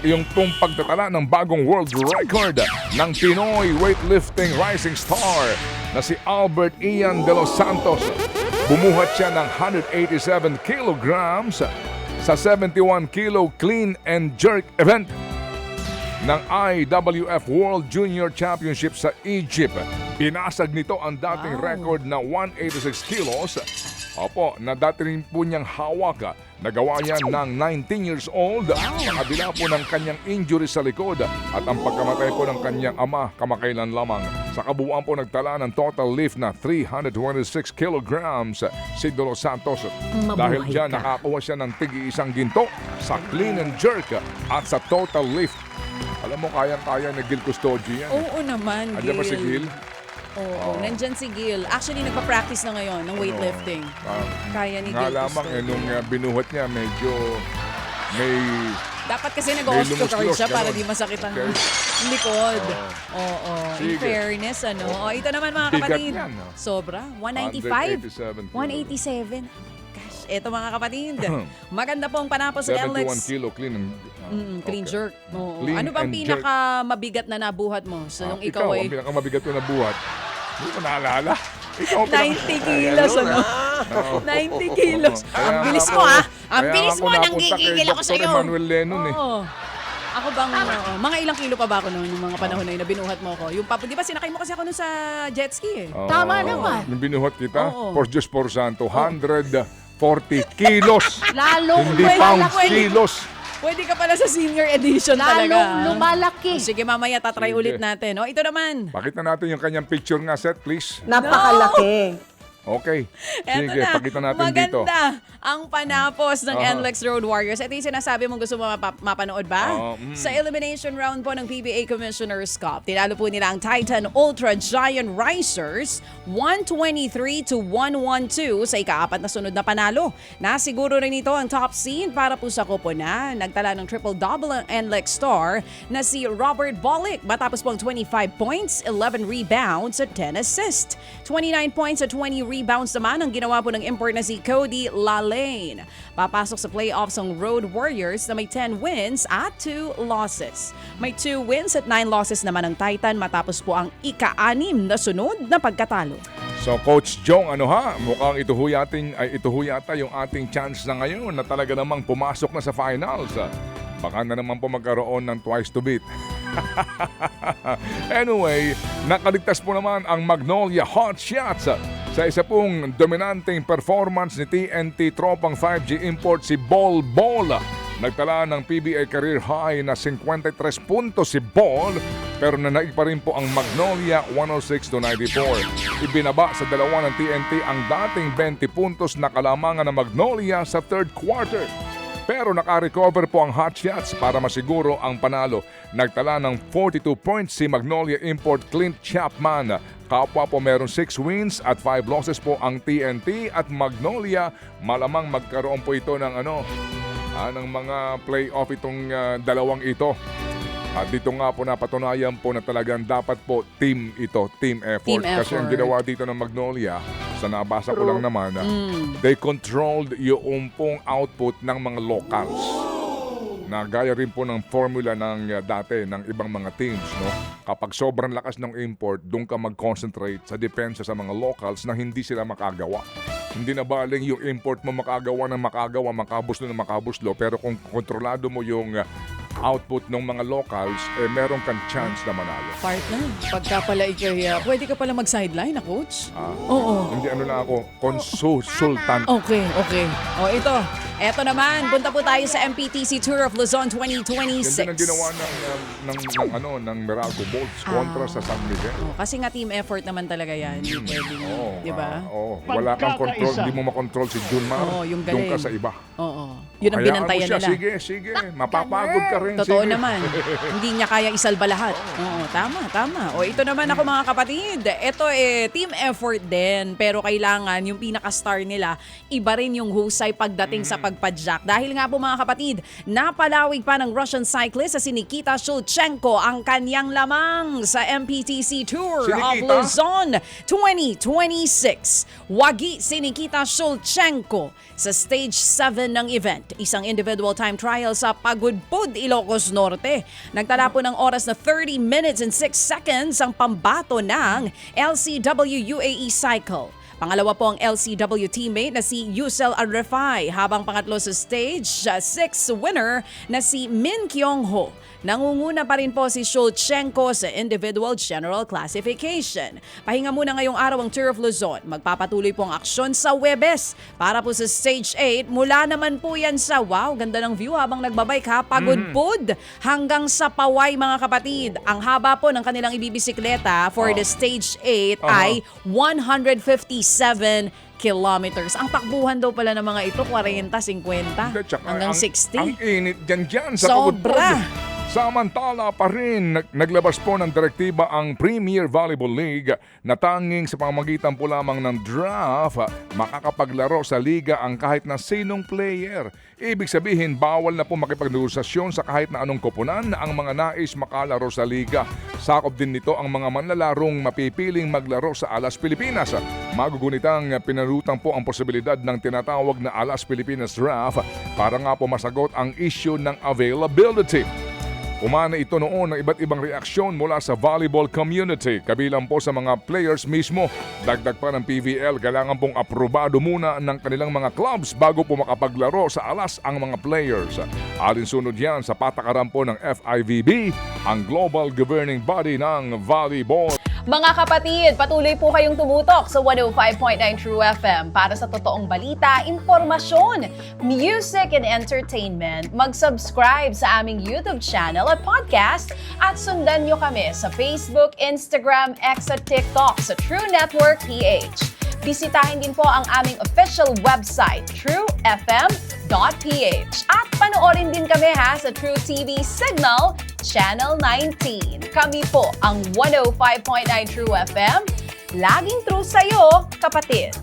iyong pong pagtatala ng bagong world record ng Pinoy weightlifting rising star na si Albert Ian de los Santos. Bumuhat siya ng 187 kilograms sa 71 kilo clean and jerk event ng IWF World Junior Championship sa Egypt. Pinasag nito ang dating record na 186 kilos. Opo, na dati rin po niyang hawak. Nagawa yan ng 19 years old sa kabila po ng kanyang injury sa likod at ang pagkamatay po ng kanyang ama kamakailan lamang. Sa kabuuan po nagtala ng total lift na 326 kilograms si De Los Santos. Dahil dyan nakakuha siya ng tig-isang ginto sa clean and jerk at sa total lift. Alam mo, kayang-kaya ni Gil Custodio yan. Oo naman, Gil. Andiyan ba si Gil? Oo, nandyan si Gil. Actually, nagpa-practice na ngayon ng weightlifting. Kaya ni Gil Nga lamang, nung binuhat niya, medyo may... Dapat kasi nag-osteoguard siya para di masakit ang likod. Oo. In Sige. fairness, ano. O, ito naman mga Bigat kapatid. yan, no? Sobra. 195? 187. Gosh, eto mga kapatid. Maganda pong panapos ng 71 Alex. kilo clean and... Clean Okay. jerk. Oo. Clean Ano bang and pinaka-mabigat na nabuhat mo? So, nung ikaw ang ay pinakamabigat ko na buhat. Hindi ko naalala. Ikaw ang 90 kilos, ano? 90 kilos. Ang bilis mo, ah. Ang bilis mo, nanggigigil ako sa'yo. Manuel Lennon eh. Oo. Ako bang, mga ilang kilo pa ba ako noon, yung mga panahon na yun, na binuhat mo ako? Yung di ba sinakay mo kasi ako noon sa jet ski eh. Tama naman. Nung binuhat kita, Oo. por Diyos por Santo, 140 kilos. Lalong Hindi pounds, pwede. kilos. Pwede ka pala sa senior edition talaga. Lalong lumalaki. Sige, mamaya tatry Sige. ulit natin. O, ito naman. Pakita natin yung kanyang picture nga, set, please. Napakalaki. Okay. Eto Sige, na, pakita natin maganda dito. ang panapos ng NLEX Road Warriors. Ito yung sinasabi mong gusto mo mapanood ba? Sa elimination round po ng PBA Commissioner's Cup, tinalo po nila ang Titan Ultra Giant Risers 123-112 sa ikaapat na sunod na panalo. Nasiguro rin ito ang top seed para po sa koponan. Nagtala ng triple-double ang NLEX star na si Robert Bolick matapos po ang 25 points, 11 rebounds at 10 assists. 29 points at 20 rebounds naman ang ginawa po ng import na si Cody Lalane. Papasok sa playoffs ang Road Warriors na may 10 wins at 2 losses. May 2 wins at 9 losses naman ang Titan matapos po ang ika-6 na sunod na pagkatalo. So Coach Jong, mukhang ito ho yata yung ating chance na ngayon na talaga namang pumasok na sa finals. Baka na naman po magkaroon ng twice to beat. Anyway, nakaligtas po naman ang Magnolia Hot Shots sa isa pong dominanteng performance ni TNT Tropang 5G import si Bol Bol. Nagtala ng PBA career high na 53 puntos si Bol, pero nanaig pa rin po ang Magnolia 106-94. Ibinaba sa dalawa ng TNT ang dating 20 puntos na kalamangan ng Magnolia sa third quarter. Pero naka-recover po ang Hot Shots para masiguro ang panalo. Nagtala ng 42 points si Magnolia import Clint Chapman. Kapwa po meron 6 wins at 5 losses po ang TNT at Magnolia. Malamang magkaroon po ito ng ng mga playoff itong dalawang ito. At dito nga po napatunayan po na talagang dapat po team effort. Kasi ang ginawa dito ng Magnolia, sa nabasa ko lang naman, they controlled yung pong output ng mga locals. Na gaya rin po ng formula ng dati ng ibang mga teams. No? Kapag sobrang lakas ng import, doon ka mag-concentrate sa depensa sa mga locals na hindi sila makagawa. Hindi na baling yung import mo makagawa, makabuslo ng makabuslo, pero kung kontrolado mo yung output ng mga locals, meron kang chance na manalo. Partner, pagka pala pwede ka pala mag-sideline na, coach? Oo. Hindi na ako, consultant. Okay. O ito naman, punta po tayo sa MPTC Tour of Luzon 2026. Ganda ng ginawa ng Meralco Bolts kontra sa San Miguel. Kasi nga team effort naman talaga yan. Hindi pwedeng, di ba? Wala kang control, hindi mo makontrol si Junmar. Yung Doon ka galing. sa iba. Oo. Yun ang Hayaan mo binantayan siya, nila. Sige, mapapagod ka rin. Totoo sige. naman. Hindi niya kaya isalba lahat. Oo, tama. O ito naman ako mga kapatid. Ito team effort din. Pero kailangan yung pinaka-star nila, iba rin yung husay pagdating sa pagpadyak. Dahil nga po mga kapatid, napalawig pa ng Russian cyclist sa si Nikita Shulchenko ang kanyang lamang sa MPTC Tour of Luzon 2026. Wagi si Nikita Shulchenko sa stage 7 ng event. isang individual time trial sa Pagudpud, Ilocos Norte. Nagtala po ng oras na 30 minutes and 6 seconds ang pambato ng LCW UAE Cycle. Pangalawa po ang LCW teammate na si Yusel Arrefai, habang pangatlo sa stage, 6 winner na si Min Kyung-ho. Nangunguna pa rin po si Shulchenko sa individual general classification. Pahinga muna ngayong araw ang Tour of Luzon. Magpapatuloy po ang aksyon sa Huwebes. Para po sa stage 8, mula naman po yan sa, wow, ganda ng view habang nagbabike ha, Pagudpud hanggang sa Paway mga kapatid. Ang haba po ng kanilang ibibisikleta for the stage 8 ay 157 kilometers. Ang takbuhan daw pala ng mga ito, 40, 50 hanggang 60. Ang init dyan sa Sobra. Pagudpud. Samantala pa rin, naglabas po ng direktiba ang Premier Volleyball League na tanging sa pamamagitan po lamang ng draft, makakapaglaro sa liga ang kahit na sinong player. Ibig sabihin, bawal na po makipagnegosasyon sa kahit na anong koponan ang mga nais makalaro sa liga. Sakop din nito ang mga manlalarong mapipiling maglaro sa Alas Pilipinas. Magugunitang pinarutang po ang posibilidad ng tinatawag na Alas Pilipinas Draft para nga po masagot ang issue ng availability. Umana ito noon ng iba't ibang reaksyon mula sa volleyball community, kabilang po sa mga players mismo. Dagdag pa ng PVL, kailangan pong aprobado muna ng kanilang mga clubs bago po makapaglaro sa alas ang mga players. Alinsunod yan sa patakaran po ng FIVB, ang global governing body ng volleyball. Mga kapatid, patuloy po kayong tumutok sa 105.9 True FM para sa totoong balita, impormasyon, music and entertainment. Mag-subscribe sa aming YouTube channel at podcast at sundan nyo kami sa Facebook, Instagram, X at TikTok sa True Network PH. Bisitahin din po ang aming official website, truefm.ph. At panoorin din kami sa True TV Signal, Channel 19. Kami po ang 105.9 True FM. Laging true sa'yo, kapatid.